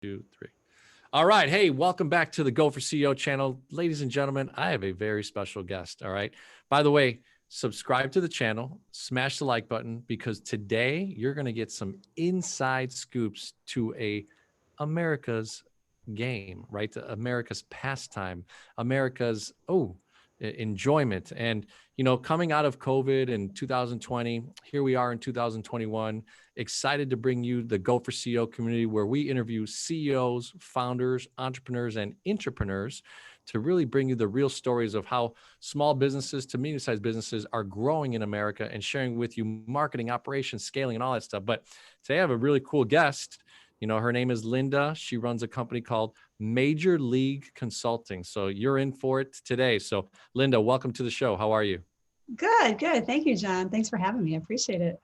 2, 3. All right. Hey, welcome back to the Go for CEO channel. Ladies and gentlemen, I have a very special guest. All right. By the way, subscribe to the channel, smash the like button, because today you're going to get some inside scoops to America's game, right? America's pastime, America's, enjoyment. And, coming out of COVID in 2020, here we are in 2021, excited to bring you the Go for CEO community, where we interview CEOs, founders, entrepreneurs, and intrapreneurs to really bring you the real stories of how small businesses to medium-sized businesses are growing in America, and sharing with you marketing, operations, scaling, and all that stuff. But today I have a really cool guest. Her name is Linda. She runs a company called Major League Consulting. So you're in for it today. So Linda, welcome to the show. How are you? Good, good. Thank you, John. Thanks for having me. I appreciate it.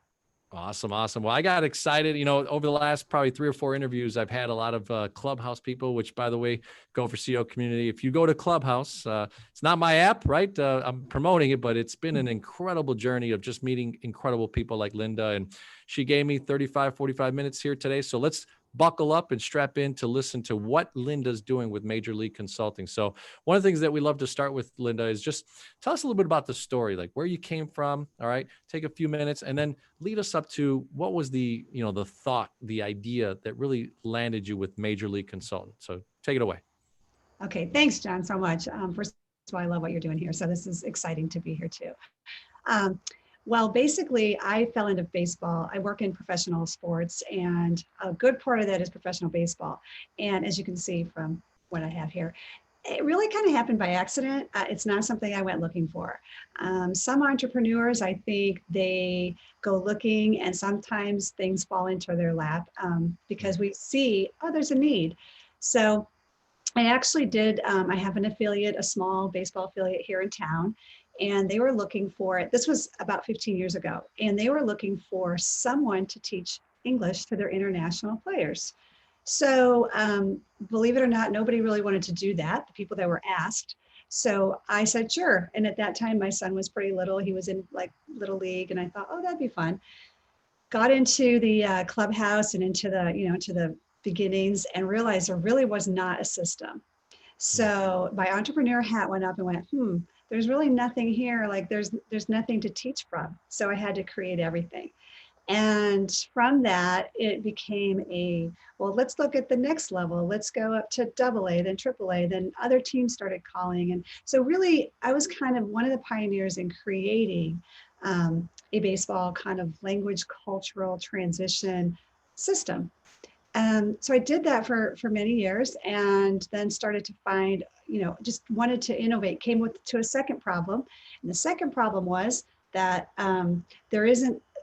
Awesome. Awesome. Well, I got excited. Over the last probably 3 or 4 interviews, I've had a lot of Clubhouse people, which, by the way, Go for CEO community. If you go to Clubhouse, it's not my app, right? I'm promoting it, but it's been an incredible journey of just meeting incredible people like Linda. And she gave me 35, 45 minutes here today. So let's buckle up and strap in to listen to what Linda's doing with Major League Consulting. So one of the things that we love to start with, Linda, is just tell us a little bit about the story, like where you came from. All right. Take a few minutes and then lead us up to what was the thought, the idea that really landed you with Major League Consultant. So take it away. Okay, thanks, John, so much. First of all, I love what you're doing here. So this is exciting to be here too. Um, well, basically, I fell into baseball. I work in professional sports, and a good part of that is professional baseball. And as you can see from what I have here, it really kind of happened by accident. It's not something I went looking for. Some entrepreneurs, I think they go looking, and sometimes things fall into their lap because we see, oh, there's a need. So I actually did, I have an affiliate, a small baseball affiliate here in town, and they were looking for it. This was about 15 years ago, and they were looking for someone to teach English to their international players. So believe it or not, nobody really wanted to do that, the people that were asked. So I said, sure. And at that time, my son was pretty little. He was in like little league, and I thought, oh, that'd be fun. Got into the clubhouse and into the beginnings, and realized there really was not a system. So my entrepreneur hat went up and went, there's really nothing here. Like there's nothing to teach from. So I had to create everything. And from that, it became well, let's look at the next level. Let's go up to AA, then AAA, then other teams started calling. And so really, I was kind of one of the pioneers in creating a baseball kind of language cultural transition system. So I did that for many years, and then started to find, just wanted to innovate, came to a second problem. And the second problem was that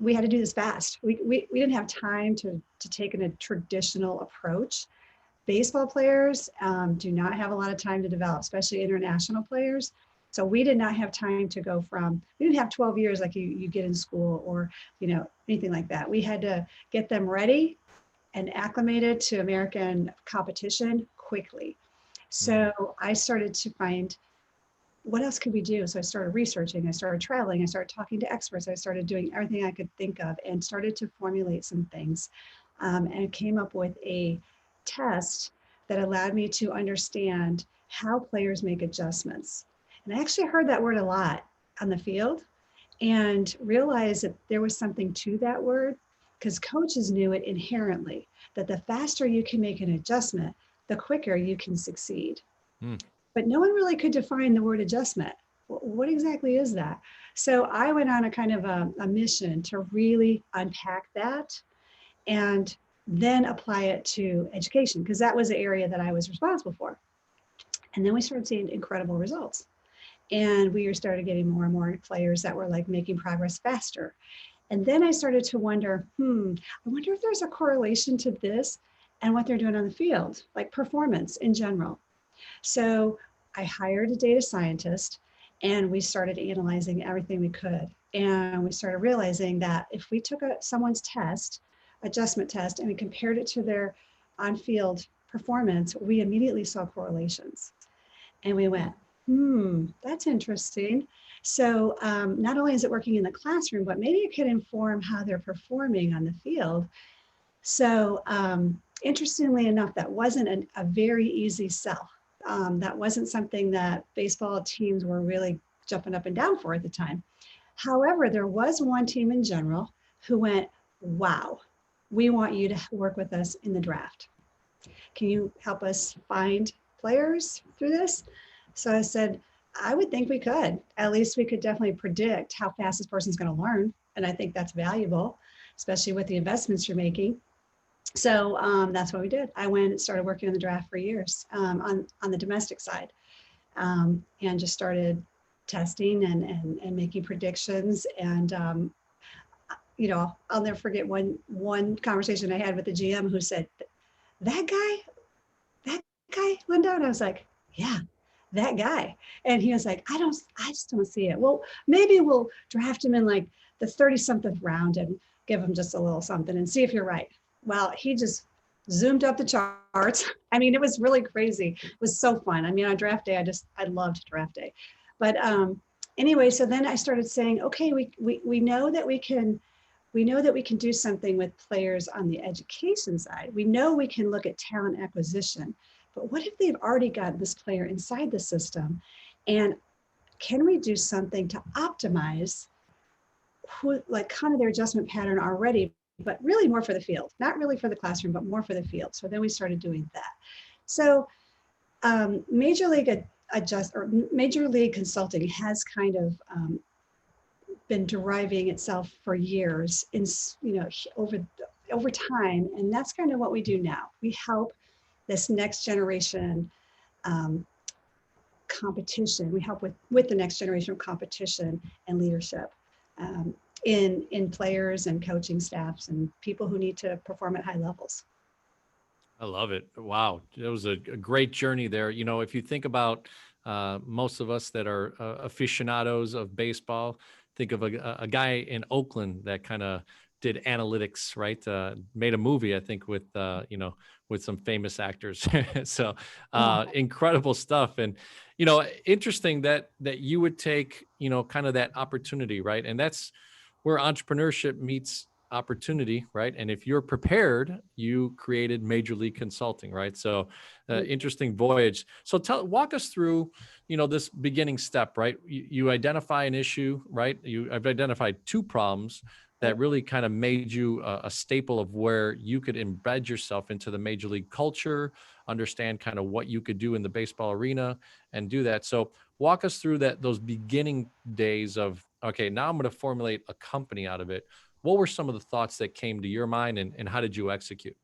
we had to do this fast. We didn't have time to take a traditional approach. Baseball players do not have a lot of time to develop, especially international players. So we did not have time to go we didn't have 12 years like you get in school or, anything like that. We had to get them ready and acclimated to American competition quickly. So I started to find what else could we do? So I started researching, I started traveling, I started talking to experts, I started doing everything I could think of, and started to formulate some things. And came up with a test that allowed me to understand how players make adjustments. And I actually heard that word a lot on the field and realized that there was something to that word, because coaches knew it inherently, that the faster you can make an adjustment, the quicker you can succeed. But no one really could define the word adjustment. What exactly is that? So I went on a kind of a mission to really unpack that and then apply it to education, because that was the area that I was responsible for. And then we started seeing incredible results. And we started getting more and more players that were like making progress faster. And then I started to wonder, I wonder if there's a correlation to this and what they're doing on the field, like performance in general. So I hired a data scientist, and we started analyzing everything we could. And we started realizing that if we took someone's adjustment test, and we compared it to their on-field performance, we immediately saw correlations. And we went, that's interesting. So not only is it working in the classroom, but maybe it could inform how they're performing on the field. So interestingly enough, that wasn't a very easy sell. That wasn't something that baseball teams were really jumping up and down for at the time. However, there was one team in general who went, wow, we want you to work with us in the draft. Can you help us find players through this? So I said, I would think we could. At least we could definitely predict how fast this person's going to learn. And I think that's valuable, especially with the investments you're making. So that's what we did. I went and started working on the draft for years on the domestic side, and just started testing and making predictions. And I'll never forget one conversation I had with the GM who said, "That guy, Linda," and I was like, "Yeah, that guy." And he was like, I just don't see it. Well, maybe we'll draft him in like the 30 something round and give him just a little something and see if you're right. Well, he just zoomed up the charts. I mean, it was really crazy. It was so fun. I mean, on draft day, I loved draft day. But anyway, so then I started saying, okay, we know that we can do something with players on the education side. We know we can look at talent acquisition, but what if they've already got this player inside the system? And can we do something to optimize kind of their adjustment pattern already, but really more for the field, not really for the classroom, but more for the field. So then we started doing that. So Major League Consulting has kind of been deriving itself for years in, over time. And that's kind of what we do now. We help this next generation competition. We help with the next generation of competition and leadership in players and coaching staffs and people who need to perform at high levels. I love it. Wow. It was a great journey there. If you think about most of us that are aficionados of baseball, think of a guy in Oakland that kind of did analytics, right? Made a movie, I think, with some famous actors. So incredible stuff. And, interesting that you would take, kind of that opportunity, right? And that's where entrepreneurship meets opportunity, right? And if you're prepared, you created Major League Consulting, right? So interesting voyage. So walk us through, this beginning step, right? You identify an issue, right? I've identified two problems that really kind of made you a staple of where you could embed yourself into the Major League culture, understand kind of what you could do in the baseball arena and do that. So walk us through those beginning days of, okay, now I'm going to formulate a company out of it. What were some of the thoughts that came to your mind, and how did you execute?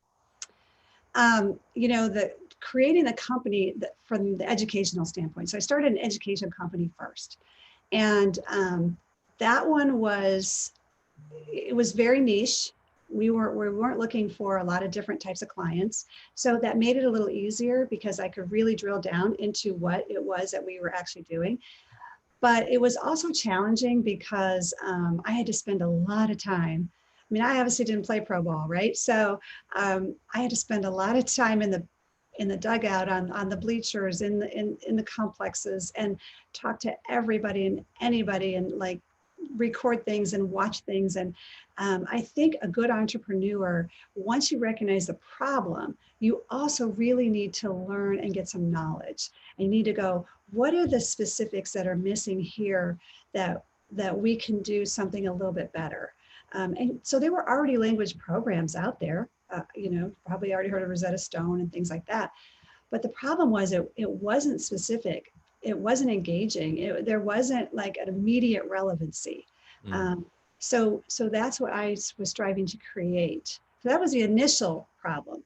The creating a company from the educational standpoint. So I started an education company first, and that one was very niche. We weren't looking for a lot of different types of clients, so that made it a little easier because I could really drill down into what it was that we were actually doing. But it was also challenging because I had to spend a lot of time. I mean, I obviously didn't play pro ball, right? So I had to spend a lot of time in the dugout, on the bleachers, in the complexes, and talk to everybody and anybody, and like record things and watch things. And I think a good entrepreneur, once you recognize the problem, you also really need to learn and get some knowledge. And you need to go, what are the specifics that are missing here that we can do something a little bit better? And so there were already language programs out there, probably already heard of Rosetta Stone and things like that. But the problem was it wasn't specific. It wasn't engaging. There wasn't like an immediate relevancy. So that's what I was striving to create. So that was the initial problem.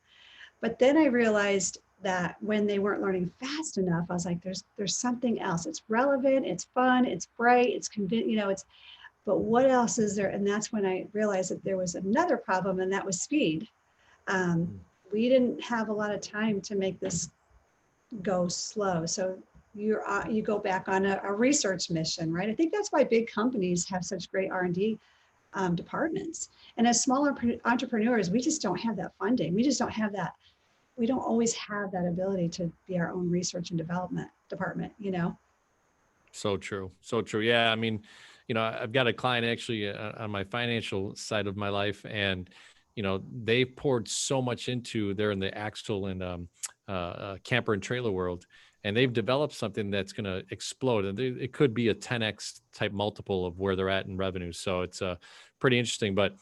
But then I realized that when they weren't learning fast enough, I was like, there's something else. It's relevant, it's fun, it's bright, it's convenient, but what else is there? And that's when I realized that there was another problem, and that was speed. We didn't have a lot of time to make this go slow. So you go back on a research mission, right? I think that's why big companies have such great R&D departments. And as smaller entrepreneurs, we just don't have that funding. We just don't have that. We don't always have that ability to be our own research and development department, So true. So true. Yeah. I mean, I've got a client actually on my financial side of my life, and they've poured so much into, they're in the axle and camper and trailer world, and they've developed something that's going to explode. And it could be a 10x type multiple of where they're at in revenue. So it's pretty interesting. But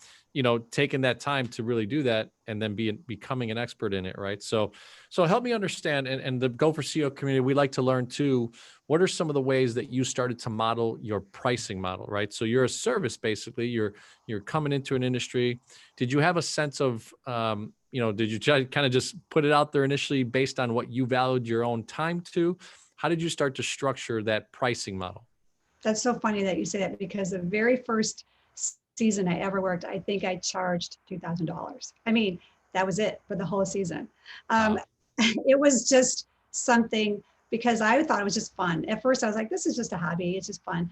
taking that time to really do that and then becoming an expert in it, right? So help me understand, and the Go for CEO community, we like to learn too, what are some of the ways that you started to model your pricing model, right? So you're a service, basically, you're coming into an industry. Did you have a sense of, did you try kind of just put it out there initially based on what you valued your own time to? How did you start to structure that pricing model? That's so funny that you say that, because the very first season I ever worked, I think I charged $2,000. I mean, that was it for the whole season. Wow. It was just something, because I thought it was just fun. At first I was like, this is just a hobby, it's just fun.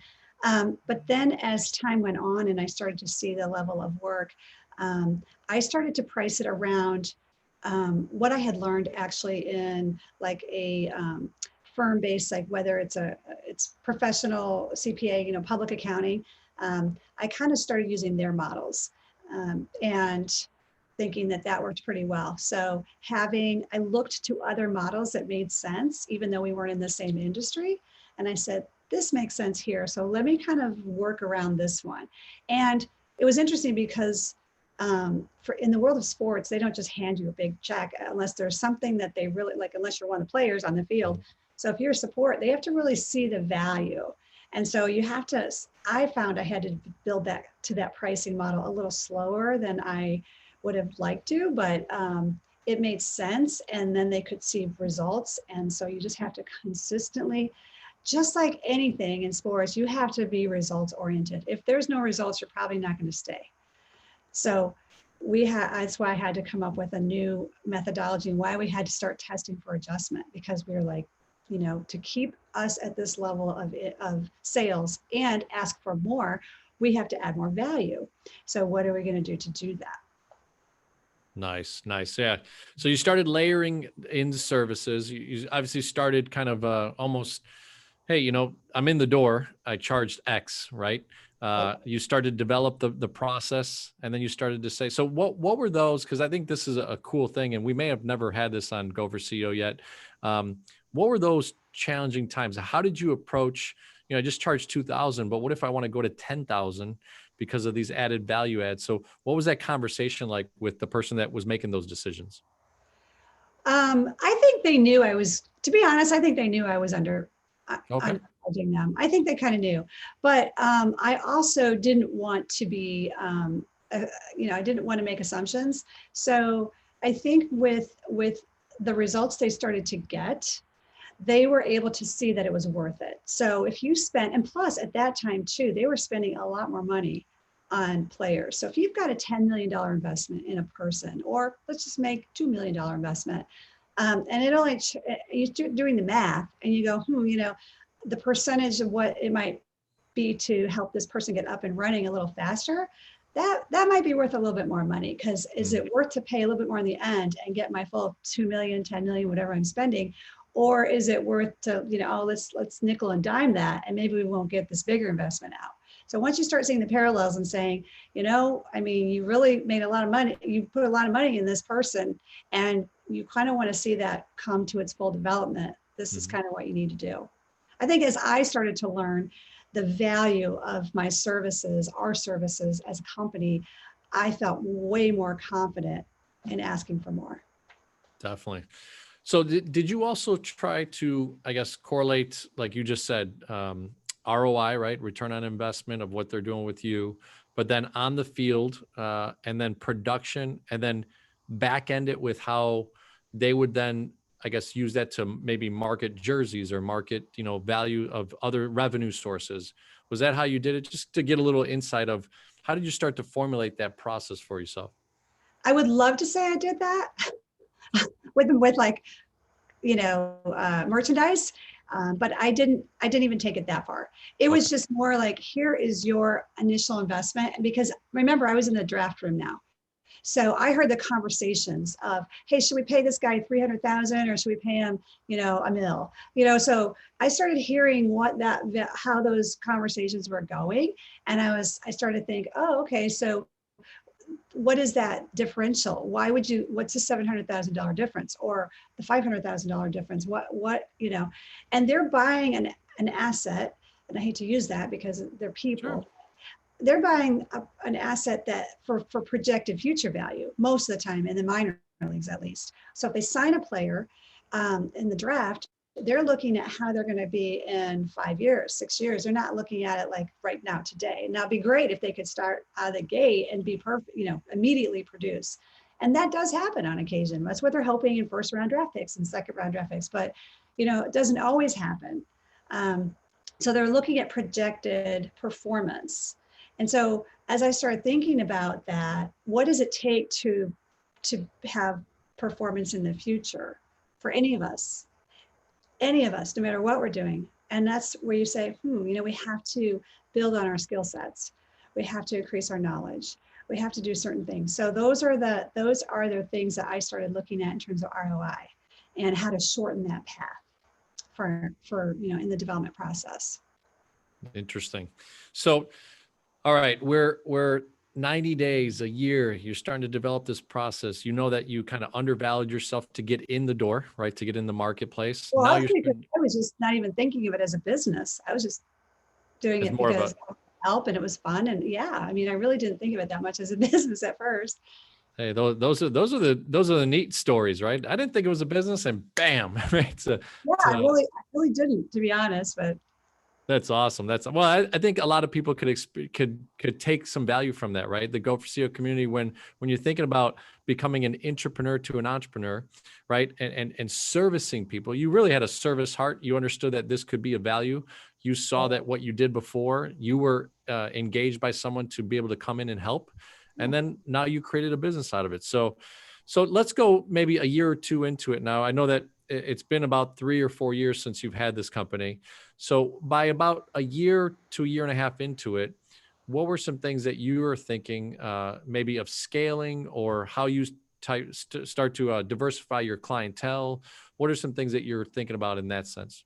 But then as time went on and I started to see the level of work, I started to price it around what I had learned actually in like a firm based, like whether it's professional CPA, public accounting. I kind of started using their models and thinking that worked pretty well. So I looked to other models that made sense, even though we weren't in the same industry. And I said, this makes sense here. So let me kind of work around this one. And it was interesting because in the world of sports, they don't just hand you a big check unless there's something that they really like, unless you're one of the players on the field. So if you're support, they have to really see the value. And so I found I had to build that to that pricing model a little slower than I would have liked to, but it made sense. And then they could see results. And so you just have to consistently, just like anything in sports, you have to be results oriented. If there's no results, you're probably not going to stay. So that's why I had to come up with a new methodology, and why we had to start testing for adjustment, because we were like, to keep us at this level of sales and ask for more, we have to add more value. So what are we going to do that? Nice. Yeah. So you started layering into services. You obviously started kind of almost, hey, I'm in the door, I charged X, right? You started to develop the process, and then you started to say, so what were those? Because I think this is a cool thing, and we may have never had this on Go for CEO yet. What were those challenging times? How did you approach, I just charged 2,000, but what if I want to go to 10,000 because of these added value adds? So what was that conversation like with the person that was making those decisions? I think they knew to be honest, I think they knew I was Okay. undercharging them. I think they kind of knew, but I also didn't want to be, I didn't want to make assumptions. So I think with the results they started to get, they were able to see that it was worth it. So if you spent, and plus at that time too, they were spending a lot more money on players. So if you've got a $10 million investment in a person, or let's just make $2 million investment, and it only, you're doing the math and you go, the percentage of what it might be to help this person get up and running a little faster, that might be worth a little bit more money. Because is it worth to pay a little bit more in the end and get my full 2 million, 10 million, whatever I'm spending? Or is it worth to, let's nickel and dime that, and maybe we won't get this bigger investment out. So once you start seeing the parallels and saying, you really made a lot of money, you put a lot of money in this person, and you kind of want to see that come to its full development, this is kind of what you need to do. I think as I started to learn the value of my services, our services as a company, I felt way more confident in asking for more. Definitely. So did you also try to, I guess, correlate, like you just said, ROI, right? Return on investment of what they're doing with you, but then on the field, and then production, and then back end it with how they would then, I guess, use that to maybe market jerseys or market, value of other revenue sources. Was that how you did it? Just to get a little insight of how did you start to formulate that process for yourself? I would love to say I did that with like, merchandise. But I didn't even take it that far. It was just more like, here is your initial investment. Because remember, I was in the draft room now. So I heard the conversations of, hey, should we pay this guy 300,000 or should we pay him, $1 million? So I started hearing how those conversations were going. And I started to think, oh, okay. So what is that differential? Why would you, what's the $700,000 difference or the $500,000 difference? What, you know, and they're buying an asset, and I hate to use that because they're people. Sure. They're buying an asset that for projected future value most of the time in the minor leagues at least. So if they sign a player in the draft, they're looking at how they're going to be in 5 years, 6 years. They're not looking at it like right now today. Now it'd be great if they could start out of the gate and be perfect, you know, immediately produce. And that does happen on occasion. That's what they're hoping in first round draft picks and second round draft picks. But, you know, it doesn't always happen. So they're looking at projected performance. And so as I started thinking about that, what does it take to have performance in the future for any of us, no matter what we're doing? And that's where you say, you know, we have to build on our skill sets. We have to increase our knowledge. We have to do certain things. So those are the things that I started looking at in terms of ROI and how to shorten that path for you know, in the development process. Interesting. So, all right, we're 90 days, a year, you're starting to develop this process. You know that you kind of undervalued yourself to get in the door, right? To get in the marketplace. Well, Now I was just not even thinking of it as a business. I was just doing it's it more of because a, help and it was fun. And yeah, I mean, I really didn't think of it that much as a business at first. hey, those are the neat stories, right? I didn't think it was a business, and bam, right? Yeah, I really didn't, to be honest, but That's awesome. I think a lot of people could take some value from that, right? The Go for CEO community, when you're thinking about becoming an entrepreneur to an entrepreneur, right? And servicing people, you really had a service heart. You understood that this could be a value. You saw that what you did before, you were engaged by someone to be able to come in and help. And then now you created a business out of it. So let's go maybe a year or two into it now. I know that it's been about 3 or 4 years since you've had this company. So by about a year to a year and a half into it, what were some things that you were thinking maybe of scaling, or how you start to diversify your clientele? What are some things that you're thinking about in that sense?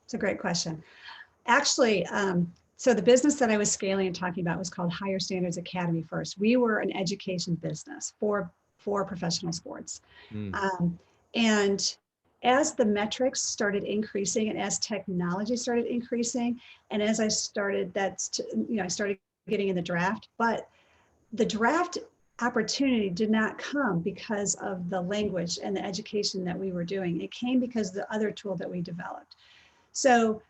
it's a great question. Actually, so the business that I was scaling and talking about was called Higher Standards Academy first. We were an education business for professional sports. Mm. And as the metrics started increasing and as technology started increasing, and as I started, I started getting in the draft, but the draft opportunity did not come because of the language and the education that we were doing. It came because of the other tool that we developed. So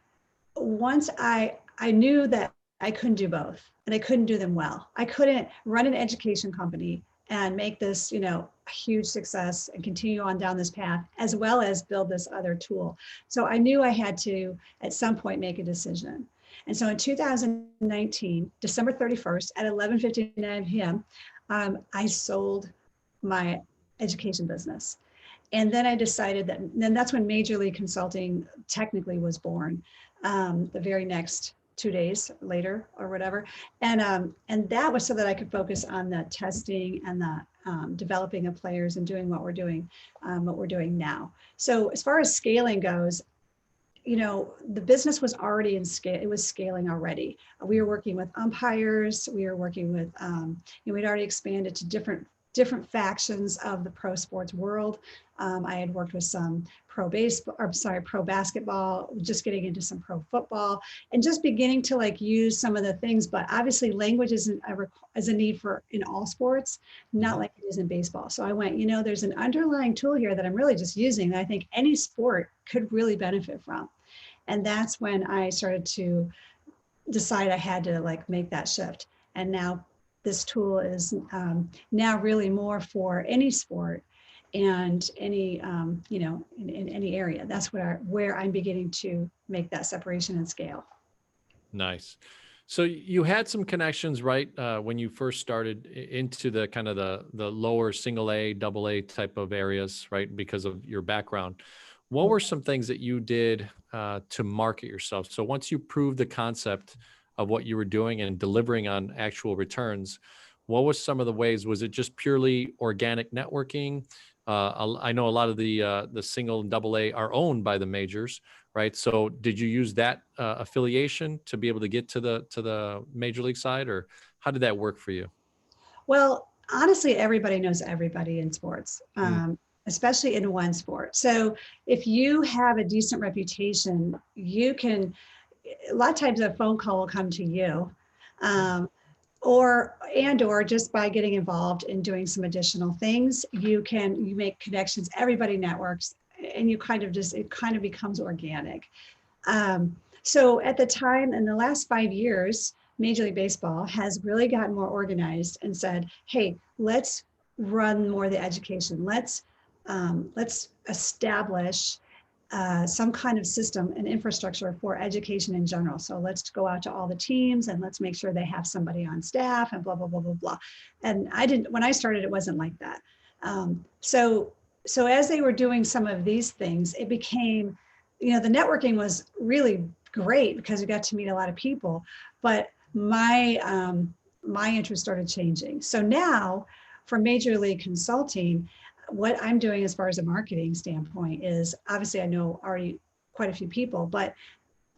once I knew that I couldn't do both and I couldn't do them well. I couldn't run an education company and make this, you know, a huge success and continue on down this path, as well as build this other tool. So I knew I had to, at some point, make a decision. And so in 2019, December 31st at 11:59 p.m., I sold my education business. And then I decided then that's when Major League Consulting technically was born, the very next 2 days later or whatever. And that was so that I could focus on the testing and the developing of players and doing what we're doing now. So as far as scaling goes, you know, the business was already in scale. It was scaling already. We were working with umpires. We were working with, we'd already expanded to different factions of the pro sports world. I had worked with some pro basketball, just getting into some pro football, and just beginning to like use some of the things. But obviously, language is a need for in all sports, not like it is in baseball. So I went, you know, there's an underlying tool here that I'm really just using that I think any sport could really benefit from, and that's when I started to decide I had to like make that shift. And now this tool is now really more for any sport and any, in any area. That's where I'm beginning to make that separation and scale. Nice. So you had some connections, right? When you first started into the kind of the lower single A, double A type of areas, right? Because of your background. What were some things that you did to market yourself? So once you proved the concept of what you were doing and delivering on actual returns, what was some of the ways? Was it just purely organic networking? I know a lot of the single and double A are owned by the majors, right? So did you use that affiliation to be able to get to the major league side, or how did that work for you? Well, honestly, everybody knows everybody in sports, especially in one sport. So if you have a decent reputation, you can, a lot of times a phone call will come to you. Or just by getting involved in doing some additional things, you make connections, everybody networks, and it kind of becomes organic. So at the time, in the last 5 years, Major League Baseball has really gotten more organized and said, hey, let's run more of the education. Let's establish some kind of system and infrastructure for education in general. So let's go out to all the teams and let's make sure they have somebody on staff and blah, blah, blah, blah, blah. And when I started, it wasn't like that. So as they were doing some of these things, it became, the networking was really great because we got to meet a lot of people, but my interest started changing. So now for Major League Consulting, what I'm doing as far as a marketing standpoint is, obviously I know already quite a few people, but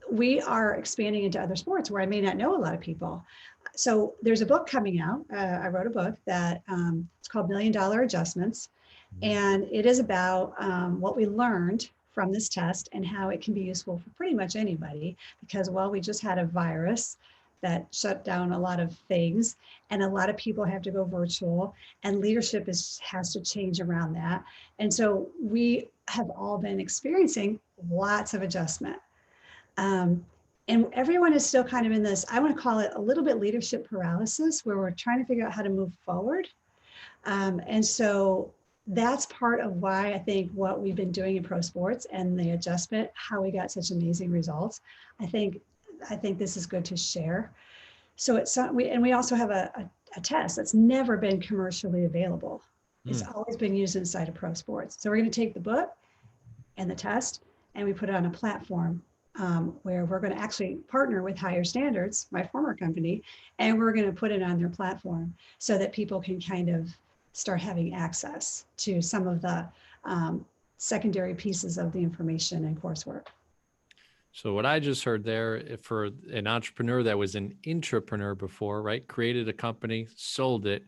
we are expanding into other sports where I may not know a lot of people. So there's a book coming out. I wrote a book that it's called $1 Million Adjustments. And it is about what we learned from this test and how it can be useful for pretty much anybody, because, well, we just had a virus that shut down a lot of things, and a lot of people have to go virtual, and leadership has to change around that. And so we have all been experiencing lots of adjustment. And everyone is still kind of in this, I want to call it a little bit leadership paralysis, where we're trying to figure out how to move forward. And so that's part of why I think what we've been doing in pro sports and the adjustment, how we got such amazing results. I think this is good to share. So we also have a test that's never been commercially available. It's always been used inside of pro sports. So we're going to take the book and the test, and we put it on a platform where we're going to actually partner with Higher Standards, my former company, and we're going to put it on their platform so that people can kind of start having access to some of the secondary pieces of the information and coursework. So what I just heard there, for an entrepreneur that was an intrapreneur before, right? Created a company, sold it,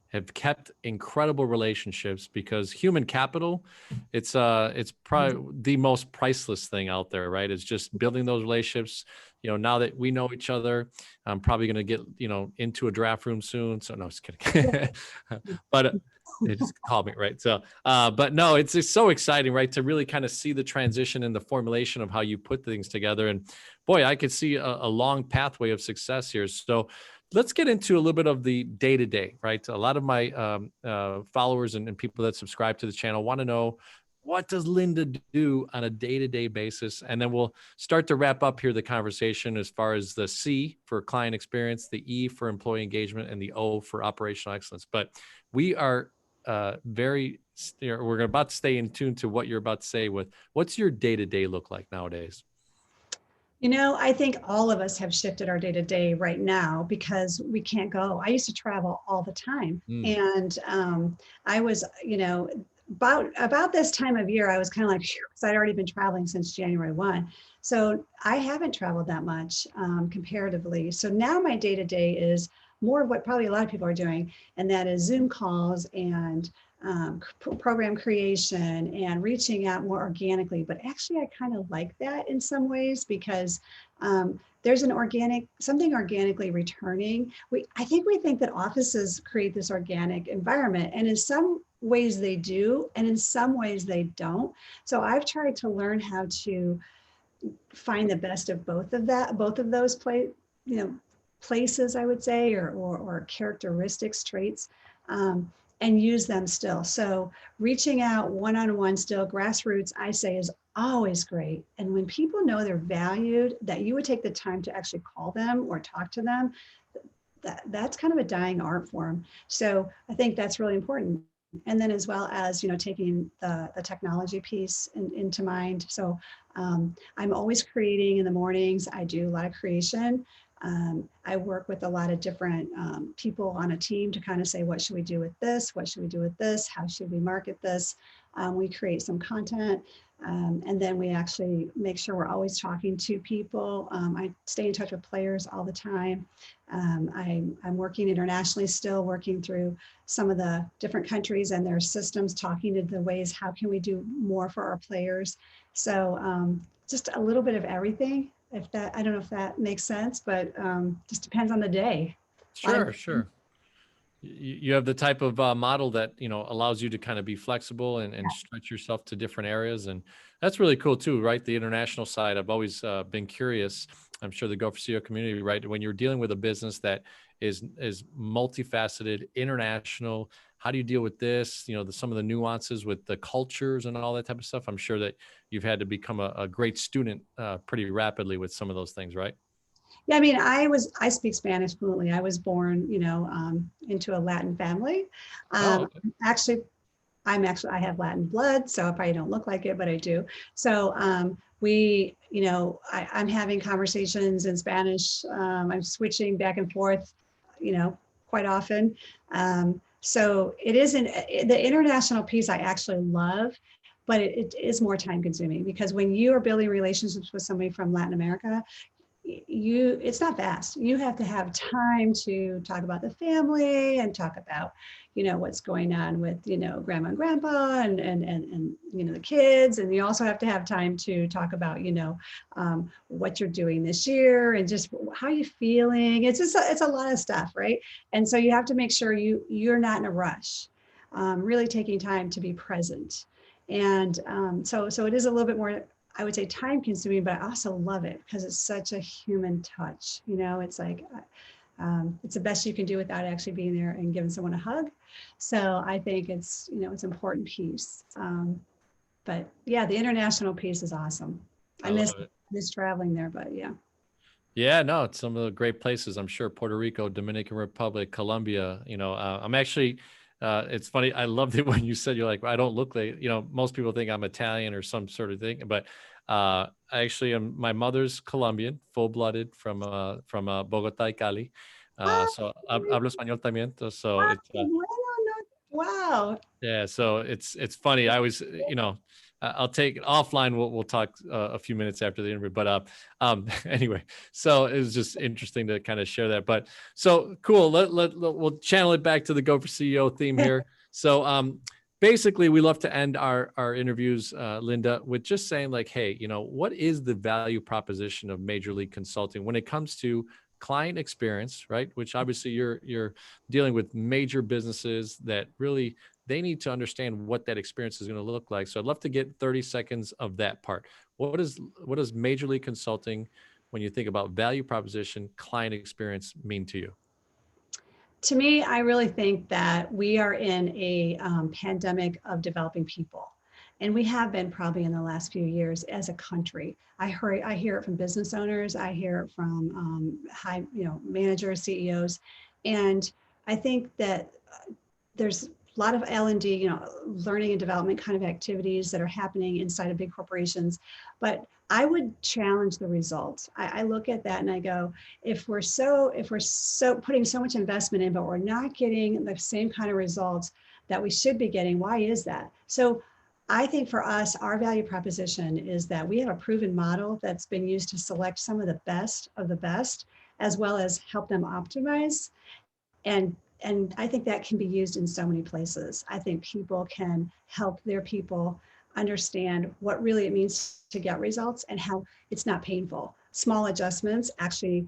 have kept incredible relationships, because human capital, it's probably the most priceless thing out there, right? It's just building those relationships. Now that we know each other, I'm probably going to get, into a draft room soon. So no, just kidding. But they just called me, right? So, but no, it's just so exciting, right? To really kind of see the transition and the formulation of how you put things together. And boy, I could see a long pathway of success here. So let's get into a little bit of the day-to-day, right? A lot of my followers and people that subscribe to the channel want to know, what does Linda do on a day-to-day basis? And then we'll start to wrap up here the conversation as far as the C for client experience, the E for employee engagement, and the O for operational excellence. But we are we're about to stay in tune to what you're about to say with, what's your day-to-day look like nowadays? I think all of us have shifted our day-to-day right now because we can't go. I used to travel all the time. And I was, about this time of year, I was kind of like, because I'd already been traveling since January 1. So I haven't traveled that much comparatively. So now my day-to-day is more of what probably a lot of people are doing, and that is Zoom calls and program creation and reaching out more organically. But actually, I kind of like that in some ways, because there's something organically returning. I think we think that offices create this organic environment, and in some ways they do, and in some ways they don't. So I've tried to learn how to find the best of both of those places, I would say, or characteristics, traits, and use them still. So reaching out one-on-one still, grassroots, I say, is always great. And when people know they're valued, that you would take the time to actually call them or talk to them, that's kind of a dying art form. So I think that's really important. And then as well as, taking the technology piece into mind. So I'm always creating in the mornings. I do a lot of creation. I work with a lot of different people on a team to kind of say, what should we do with this? What should we do with this? How should we market this? We create some content. And then we actually make sure we're always talking to people. I stay in touch with players all the time. I'm working internationally still, working through some of the different countries and their systems, talking to the ways, how can we do more for our players? So just a little bit of everything. If that, I don't know if that makes sense, but just depends on the day. Sure, sure. You have the type of model that, you know, allows you to kind of be flexible and stretch yourself to different areas. And that's really cool too, right? The international side, I've always been curious. I'm sure the Go for CEO community, right? When you're dealing with a business that is multifaceted, international, how do you deal with this? You know, some of the nuances with the cultures and all that type of stuff. I'm sure that you've had to become a great student pretty rapidly with some of those things, right? Yeah, I mean, I speak Spanish fluently. I was born, into a Latin family. Oh, Um, okay. actually, I have Latin blood, so I probably don't look like it, but I do. So I'm having conversations in Spanish. I'm switching back and forth, quite often. So it isn't the international piece I actually love, but it is more time consuming because when you are building relationships with somebody from Latin America, it's not fast. You have to have time to talk about the family and talk about what's going on with grandma and grandpa and the kids, and you also have to have time to talk about what you're doing this year and just how you feeling. It's a lot of stuff, right? And so you have to make sure you're not in a rush, really taking time to be present. And so it is a little bit more, I would say, time consuming, but I also love it because it's such a human touch. It's like, it's the best you can do without actually being there and giving someone a hug. So I think it's an important piece. But yeah, the international piece is awesome. I I love it. miss traveling there, but yeah. Yeah, no, it's some of the great places. I'm sure Puerto Rico, Dominican Republic, Colombia. I'm actually. It's funny. I loved it when you said you're like, I don't look like. Most people think I'm Italian or some sort of thing, but I actually am. My mother's Colombian, full-blooded from Bogotá, y Cali. Ah, So hablo español también. So ah, it's qué bueno, no. Wow. yeah, so it's funny. I was, I'll take it offline. We'll talk a few minutes after the interview. But anyway, so it was just interesting to kind of share that. But so cool. We'll channel it back to the Go for CEO theme here. So basically, we love to end our interviews, Linda, with just saying like, hey, what is the value proposition of Major League Consulting when it comes to client experience, right? Which obviously you're dealing with major businesses that really they need to understand what that experience is going to look like. So I'd love to get 30 seconds of that part. What does Major League Consulting, when you think about value proposition, client experience, mean to you? To me, I really think that we are in a pandemic of developing people. And we have been probably in the last few years as a country. I hear it from business owners. I hear it from high, managers, CEOs. And I think that there's a lot of L&D, learning and development kind of activities that are happening inside of big corporations. But I would challenge the results. I look at that and I go, if we're so putting so much investment in, but we're not getting the same kind of results that we should be getting, why is that? So I think for us, our value proposition is that we have a proven model that's been used to select some of the best, as well as help them optimize. And I think that can be used in so many places. I think people can help their people understand what really it means to get results and how it's not painful. Small adjustments, actually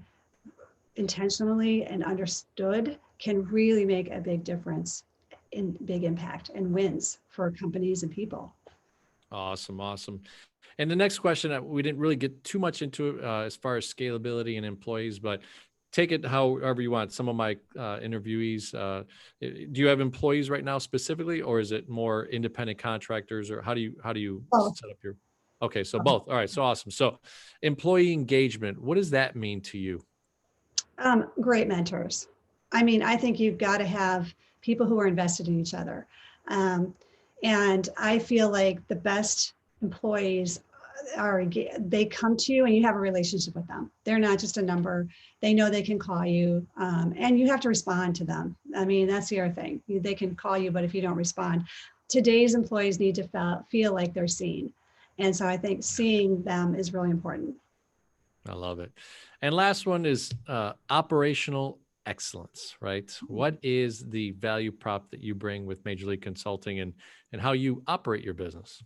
intentionally and understood, can really make a big difference in big impact and wins for companies and people. Awesome, awesome. And the next question, we didn't really get too much into as far as scalability and employees, but take it however you want. Some of my interviewees, do you have employees right now specifically, or is it more independent contractors, or how do you Both. set up your? Okay, so both. All right, so awesome. So employee engagement, what does that mean to you? Great mentors. I mean, I think you've got to have people who are invested in each other. Um, and I feel like the best employees they come to you and you have a relationship with them. They're not just a number. They know they can call you, and you have to respond to them. I mean, that's the other thing. They can call you, but if you don't respond, today's employees need to feel like they're seen. And so I think seeing them is really important. I love it. And last one is operational excellence, right? What is the value prop that you bring with Major League Consulting and how you operate your business?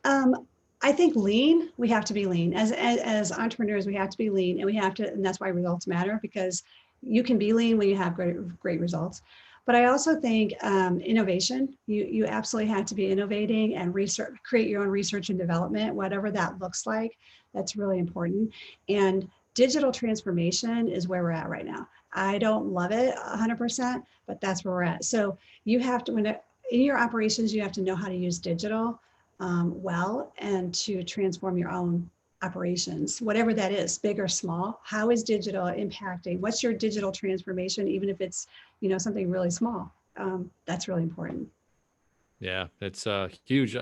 Um, I think lean, we have to be lean. As entrepreneurs, we have to be lean, and we have to, and that's why results matter, because you can be lean when you have great results. But I also think innovation, you absolutely have to be innovating and research, create your own research and development, whatever that looks like. That's really important. And digital transformation is where we're at right now. I don't love it 100%, but that's where we're at. So you have to, in your operations, you have to know how to use digital well, and to transform your own operations, whatever that is, big or small. How is digital impacting? What's your digital transformation, even if it's, something really small? That's really important. Yeah, it's huge.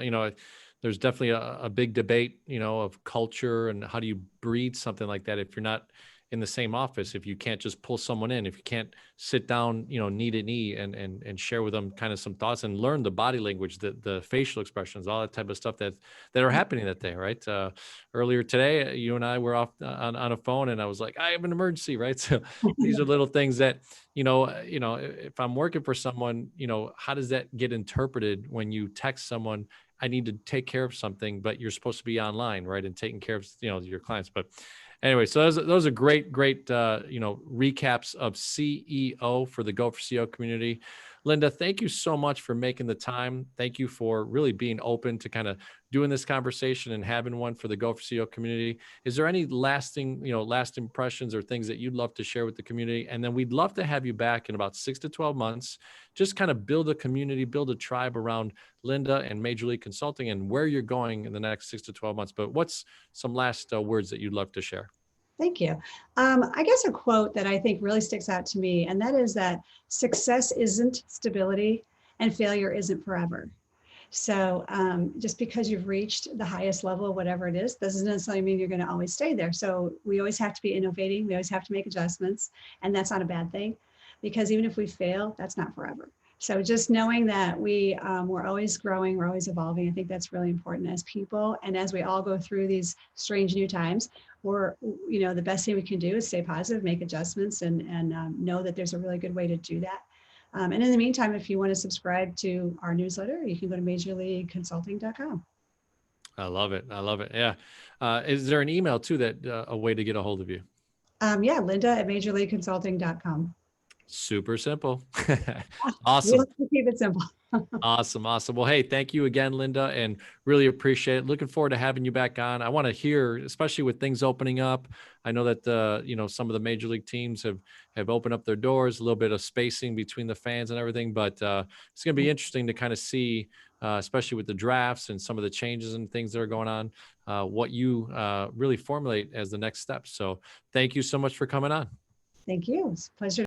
There's definitely a big debate, of culture and how do you breed something like that if you're not in the same office, if you can't just pull someone in, if you can't sit down, knee to knee and share with them kind of some thoughts and learn the body language, the facial expressions, all that type of stuff that are happening that day, right? Earlier today, you and I were off on a phone, and I was like, I have an emergency, right? So these are little things that if I'm working for someone, how does that get interpreted when you text someone, I need to take care of something, but you're supposed to be online, right? And taking care of, your clients. But anyway, so those are great, recaps of CEO for the Go for CEO community. Linda, thank you so much for making the time. Thank you for really being open to kind of doing this conversation and having one for the Go for CEO community. Is there any last impressions or things that you'd love to share with the community? And then we'd love to have you back in about 6 to 12 months, just kind of build a community, build a tribe around Linda and Major League Consulting and where you're going in the next 6 to 12 months. But what's some last words that you'd love to share? Thank you. I guess a quote that I think really sticks out to me, and that is that success isn't stability and failure isn't forever. So just because you've reached the highest level, whatever it is, doesn't necessarily mean you're going to always stay there. So we always have to be innovating. We always have to make adjustments. And that's not a bad thing, because even if we fail, that's not forever. So just knowing that we're always growing, we're always evolving, I think that's really important as people. And as we all go through these strange new times, the best thing we can do is stay positive, make adjustments, and know that there's a really good way to do that. And in the meantime, if you want to subscribe to our newsletter, you can go to majorleagueconsulting.com. I love it. I love it. Yeah. Is there an email too, that a way to get a hold of you? Yeah, Linda at majorleagueconsulting.com. Super simple. We Awesome. like to keep it simple. Awesome. Awesome. Well, hey, thank you again, Linda, and really appreciate it. Looking forward to having you back on. I want to hear, especially with things opening up. I know that, some of the major league teams have opened up their doors, a little bit of spacing between the fans and everything, but it's going to be interesting to kind of see, especially with the drafts and some of the changes and things that are going on, what you really formulate as the next steps. So thank you so much for coming on. Thank you. It's a pleasure.